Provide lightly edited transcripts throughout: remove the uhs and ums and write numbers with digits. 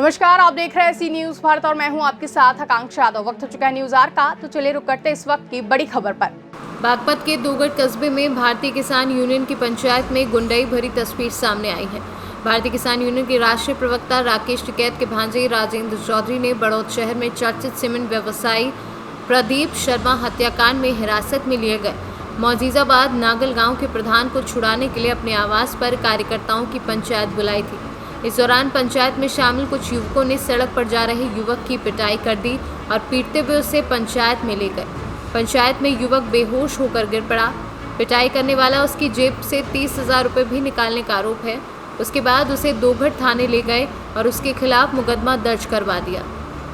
नमस्कार, आप देख रहे हैं सी न्यूज भारत और मैं हूं आपके साथ आकांक्षा यादव। वक्त हो चुका है न्यूज आर का, तो चलिए रुक करते इस वक्त की बड़ी खबर पर। बागपत के दोगट कस्बे में भारतीय किसान यूनियन की पंचायत में गुंडाई भरी तस्वीर सामने आई है। भारतीय किसान यूनियन के राष्ट्रीय प्रवक्ता राकेश टिकैत के भांजे राजेंद्र चौधरी ने बड़ौद शहर में चर्चित सीमेंट व्यवसायी प्रदीप शर्मा हत्याकांड में हिरासत में लिए गए मौजीजाबाद नागल गांव के प्रधान को छुड़ाने के लिए अपने आवास पर कार्यकर्ताओं की पंचायत बुलाई थी। इस दौरान पंचायत में शामिल कुछ युवकों ने सड़क पर जा रहे युवक की पिटाई कर दी और पीटते हुए उसे पंचायत में ले गए। पंचायत में युवक बेहोश होकर गिर पड़ा। पिटाई करने वाला उसकी जेब से 30,000 रुपये भी निकालने का आरोप है। उसके बाद उसे दोगट थाने ले गए और उसके खिलाफ मुकदमा दर्ज करवा दिया।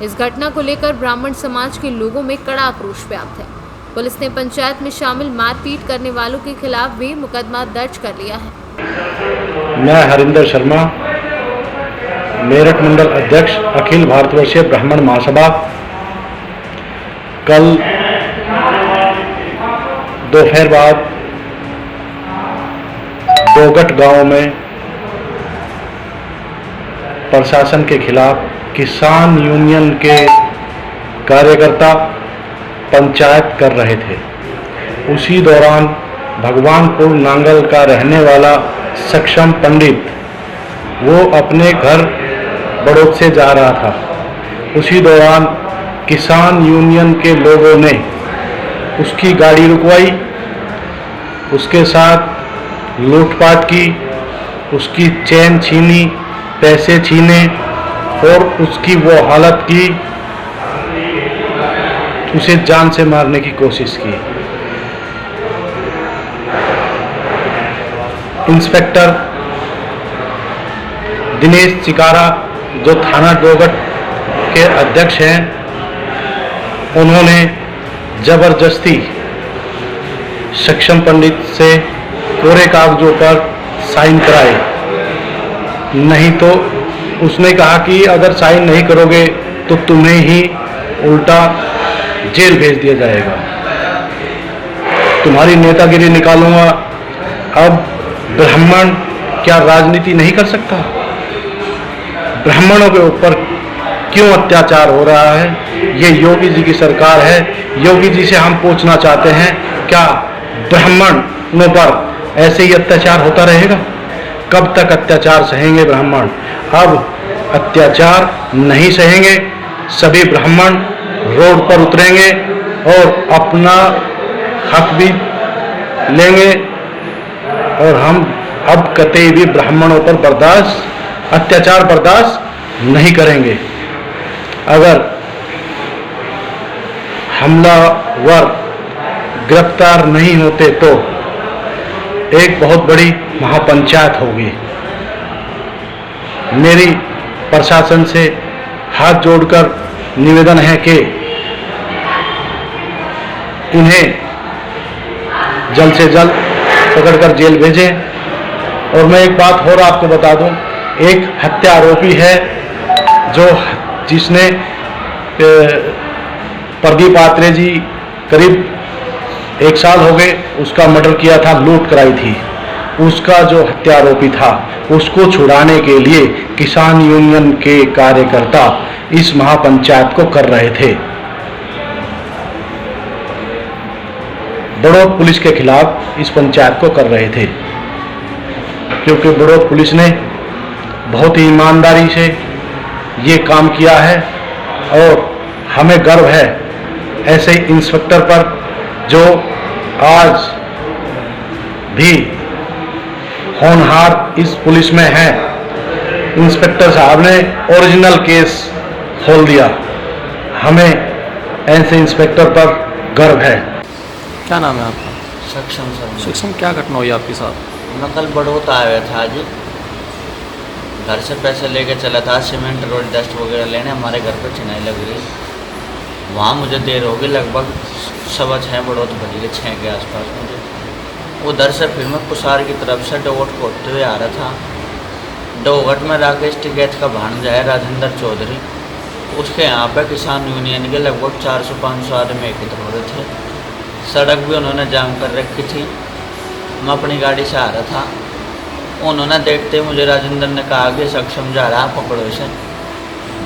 इस घटना को लेकर ब्राह्मण समाज के लोगों में कड़ा आक्रोश व्याप्त है। पुलिस ने पंचायत में शामिल मारपीट करने वालों के खिलाफ भी मुकदमा दर्ज कर लिया है। मैं हरिंदर शर्मा, मेरठ मंडल अध्यक्ष, अखिल भारतवर्षीय ब्राह्मण महासभा। कल दोपहर बाद दोगट गांव में प्रशासन के खिलाफ किसान यूनियन के कार्यकर्ता पंचायत कर रहे थे। उसी दौरान भगवानपुर नांगल का रहने वाला सक्षम पंडित वो अपने घर बड़ौद से जा रहा था। उसी दौरान किसान यूनियन के लोगों ने उसकी गाड़ी रुकवाई, उसके साथ लूटपाट की, उसकी चेन छीनी, पैसे छीने और उसकी वो हालत की, उसे जान से मारने की कोशिश की। इंस्पेक्टर दिनेश चिकारा जो थाना दोगट के अध्यक्ष हैं, उन्होंने जबरदस्ती सक्षम पंडित से कोरे कागजों पर साइन कराए। नहीं तो उसने कहा कि अगर साइन नहीं करोगे तो तुम्हें ही उल्टा जेल भेज दिया जाएगा, तुम्हारी नेतागिरी निकालूंगा। अब ब्राह्मण क्या राजनीति नहीं कर सकता? ब्राह्मणों के ऊपर क्यों अत्याचार हो रहा है? ये योगी जी की सरकार है। योगी जी से हम पूछना चाहते हैं, क्या ब्राह्मणों पर ऐसे ही अत्याचार होता रहेगा? कब तक अत्याचार सहेंगे ब्राह्मण? अब अत्याचार नहीं सहेंगे, सभी ब्राह्मण रोड पर उतरेंगे और अपना हक भी लेंगे। और हम अब कतई भी ब्राह्मणों पर अत्याचार बर्दाश्त नहीं करेंगे। अगर हमलावर गिरफ्तार नहीं होते तो एक बहुत बड़ी महापंचायत होगी। मेरी प्रशासन से हाथ जोड़कर निवेदन है कि उन्हें जल्द से जल्द पकड़कर जेल भेजें। और मैं एक बात और आपको बता दूं, एक हत्या आरोपी है जिसने प्रदीप आत्रे जी करीब 1 साल हो गए उसका मर्डर किया था, लूट कराई थी। उसका जो हत्या आरोपी था उसको छुड़ाने के लिए किसान यूनियन के कार्यकर्ता इस महापंचायत को कर रहे थे। बड़ौद पुलिस के खिलाफ इस पंचायत को कर रहे थे, क्योंकि बड़ौद पुलिस ने बहुत ही ईमानदारी से ये काम किया है और हमें गर्व है ऐसे इंस्पेक्टर पर जो आज भी होनहार इस पुलिस में है। इंस्पेक्टर साहब ने ओरिजिनल केस खोल दिया। हमें ऐसे इंस्पेक्टर पर गर्व है। क्या नाम है आपका? सक्षम सर। सक्षम, क्या घटना हुई आपके साथ? मैं कल बड़ौद आया था जी, घर से पैसे लेके चला था सीमेंट रोड डस्ट वगैरह लेने। हमारे घर पर चिनाई लग रही, वहाँ मुझे देर होगी, लगभग 6:15 बड़ौद बज गए, 6 के आसपास मुझे। उधर से फिर मैं कुसार की तरफ से डोगट को होते हुए आ रहा था। डोगट में राकेश टिकैत का भांजा है राजेंद्र चौधरी, उसके यहाँ पे किसान यूनियन के लगभग 400-500 आदमी एकत्र हो रहे थे। सड़क भी उन्होंने जाम कर रखी थी। मैं अपनी गाड़ी से आ रहा था, उन्होंने देखते मुझे राजेंद्र ने कहा कि सक्षम जा रहा, पकड़ो इसे।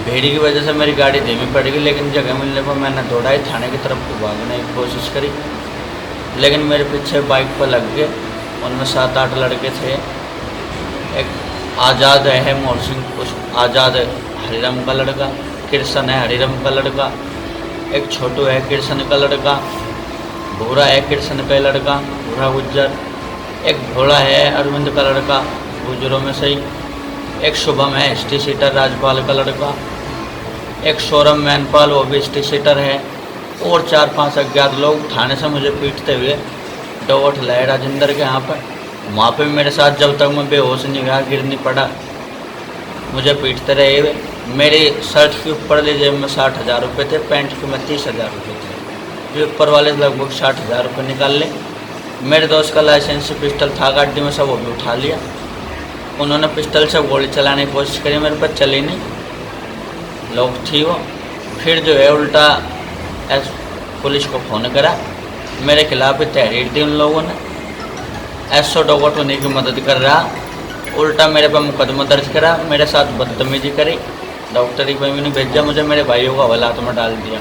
भीड़ की वजह से मेरी गाड़ी धीमी पड़ गई, लेकिन जगह मिलने पर मैंने दौड़ाई, थाने की तरफ को भागने की कोशिश करी, लेकिन मेरे पीछे बाइक पर लग गए। उनमें 7-8 लड़के थे। एक आज़ाद है मोहन सिंह, उस आज़ाद हरिराम का लड़का, कृष्ण है हरिराम का लड़का, एक छोटू है कृष्ण का लड़का, भूरा है कृष्ण का लड़का भूरा गुज्जर, एक भोला है अरविंद का लड़का गुजरों में से ही, एक शुभम है ST सीटर राजपाल का लड़का, एक सौरभ मैनपाल वो भी ST सीटर है, और 4-5 अज्ञात लोग थाने से मुझे पीटते हुए डोट लाए राजेंद्र के यहाँ पर। वहाँ पे मेरे साथ जब तक मैं बेहोश नहीं हुआ, गिर नहीं पड़ा, मुझे पीटते रहे हुए। मेरी शर्ट के ऊपर ले जेब में 60,000 रुपये थे, पैंट के में 30,000 रुपये थे, जो ऊपर वाले लगभग 60,000 रुपये निकाल ले। मेरे दोस्त का लाइसेंस पिस्टल था गाड़ी में, सब वो भी उठा लिया। उन्होंने पिस्टल से गोली चलाने की कोशिश करी, मेरे पर चली नहीं, लोग थी वो। फिर जो है उल्टा पुलिस को फ़ोन करा, मेरे खिलाफ तहरीर दी उन लोगों ने। SO डॉगट होने की मदद कर रहा, उल्टा मेरे पर मुकदमा दर्ज करा, मेरे साथ बदतमीजी करी, डॉक्टर की मम्मी ने भेजा मुझे, मेरे भाइयों को हवालात में डाल दिया।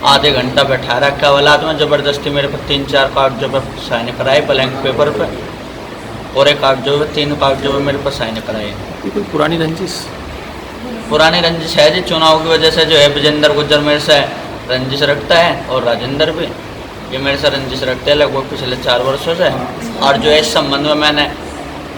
आधे घंटा बैठा रखा हवालात में, ज़बरदस्ती मेरे पर 3-4 कागजों पर साइन कराए ब्लैंक पेपर पर, और एक कागजों पर 3 कागजों पर मेरे पर साइन कराए। कोई पुरानी रंजिश है जी, चुनाव की वजह से जो है विजेंद्र गुज्जर मेरे से रंजिश रखता है, और राजेंद्र भी ये मेरे से रंजिश रखते हैं लगभग पिछले 4 वर्षों से। और जो है इस संबंध में मैंने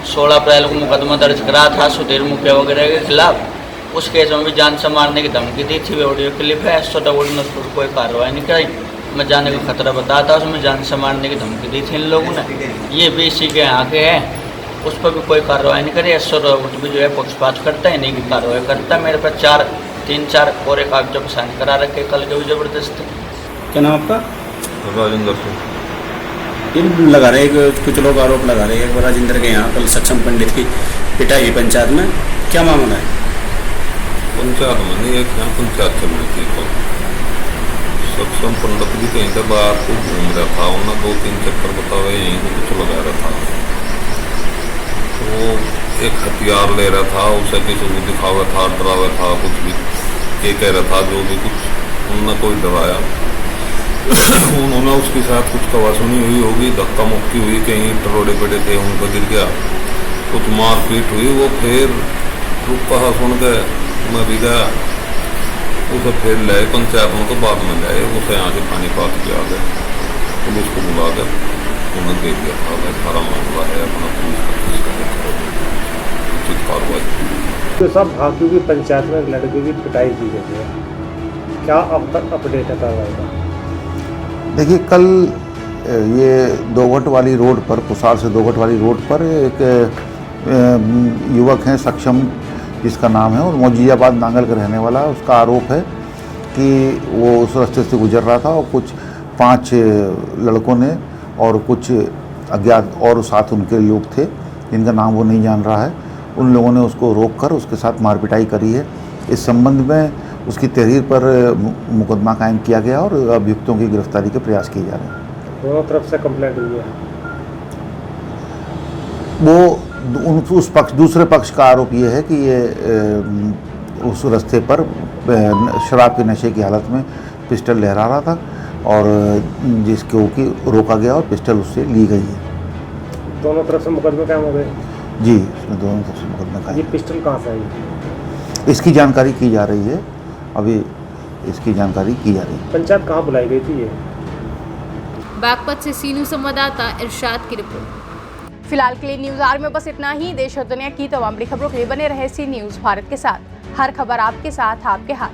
16 अप्रैल को मुकदमा दर्ज करा था सुधीर मुखिया वगैरह के खिलाफ। उस केस में भी जान से मारने की धमकी दी थी, ऑडियो क्लिप है। SO डॉगट ने उस पर कोई कार्रवाई नहीं कराई, मैं जाने का खतरा बताया था, उसमें जान से मारने की धमकी दी थी इन लोगों ने। ये भी इसी के यहाँ के हैं, उस पर भी कोई कार्रवाई नहीं करी। SO डॉगट भी जो है पक्षपात करता है, नहीं की कार्रवाई करता है। मेरे पर 3-4 और एक कागजों पर साइन करा रखे कल के भी जबरदस्ती। क्या नाम आपका? राजेंद्र सिंह। इन लगा रहे कुछ लोग आरोप लगा रहे हैं राजेंद्र के यहाँ कल सक्षम पंडित की पिटाई पंचायत में, क्या मामला है? पंचायत में नहीं, एक यहाँ पंचायत चल रही थी, तो सक्षम पंडित भी कहीं से बाहर को घूम रहा था, उन्होंने 2-3 चक्कर बतावे, यहीं को कुछ लगा रहा था। तो एक हथियार ले रहा था, उसे किसी को दिखावा था, डरावा था, कुछ भी ये कह रहा था, जो भी कुछ उन्होंने कोई डराया। उन्होंने उसके साथ कुछ कवासुनी हुई होगी, धक्का मुक्की हुई, कहीं टरोड़े पड़े थे, उनको गिर गया, कुछ मारपीट हुई। वो फिर रुक कहा सुन के मैं भी गया, उसे फिर लाए पंचायत में, तो बाद में लाए उसे यहाँ से पानीपत के आ गए, पुलिस को बुला के उन्हें दे दिया था। सारा मामला है अपना, पुलिस का उचित कार्रवाई। तो सब भाकियों की पंचायत में लड़के की पिटाई की गई है, क्या अब तक अपडेट है कार्रवाई का? देखिए, कल ये दोघट वाली रोड पर, पुसार से दोघट वाली रोड पर एक युवक हैं सक्षम, जिसका नाम है, और मौजियाबाद नांगल का रहने वाला है। उसका आरोप है कि वो उस रास्ते से गुजर रहा था और कुछ 5 लड़कों ने और कुछ अज्ञात और साथ उनके लोग थे, जिनका नाम वो नहीं जान रहा है, उन लोगों ने उसको रोककर उसके साथ मारपिटाई करी है। इस संबंध में उसकी तहरीर पर मुकदमा कायम किया गया और अभियुक्तों की गिरफ्तारी के प्रयास किए जा रहे हैं। दोनों तरफ से कंप्लेंट हुई है। वो उस पक्ष, दूसरे पक्ष का आरोप ये है कि ये उस रास्ते पर शराब के नशे की हालत में पिस्टल लहरा रहा था, और जिसको कि रोका गया और पिस्टल उससे ली गई है। दोनों तरफ से मुकदमे कायम हो गए? जी, इसमें दोनों तरफ से मुकदमे कायम। ये पिस्टल कहाँ से आई? इसकी जानकारी की जा रही है, अभी इसकी जानकारी की जा रही है। पंचायत कहाँ बुलाई गई थी ये? बागपत से सीनू संवाददाता इरशाद की रिपोर्ट। फिलहाल के लिए न्यूज आर में बस इतना ही। देश और दुनिया की तमाम बड़ी खबरों के लिए बने रहे सी न्यूज भारत के साथ। हर खबर आपके साथ, आपके हाथ।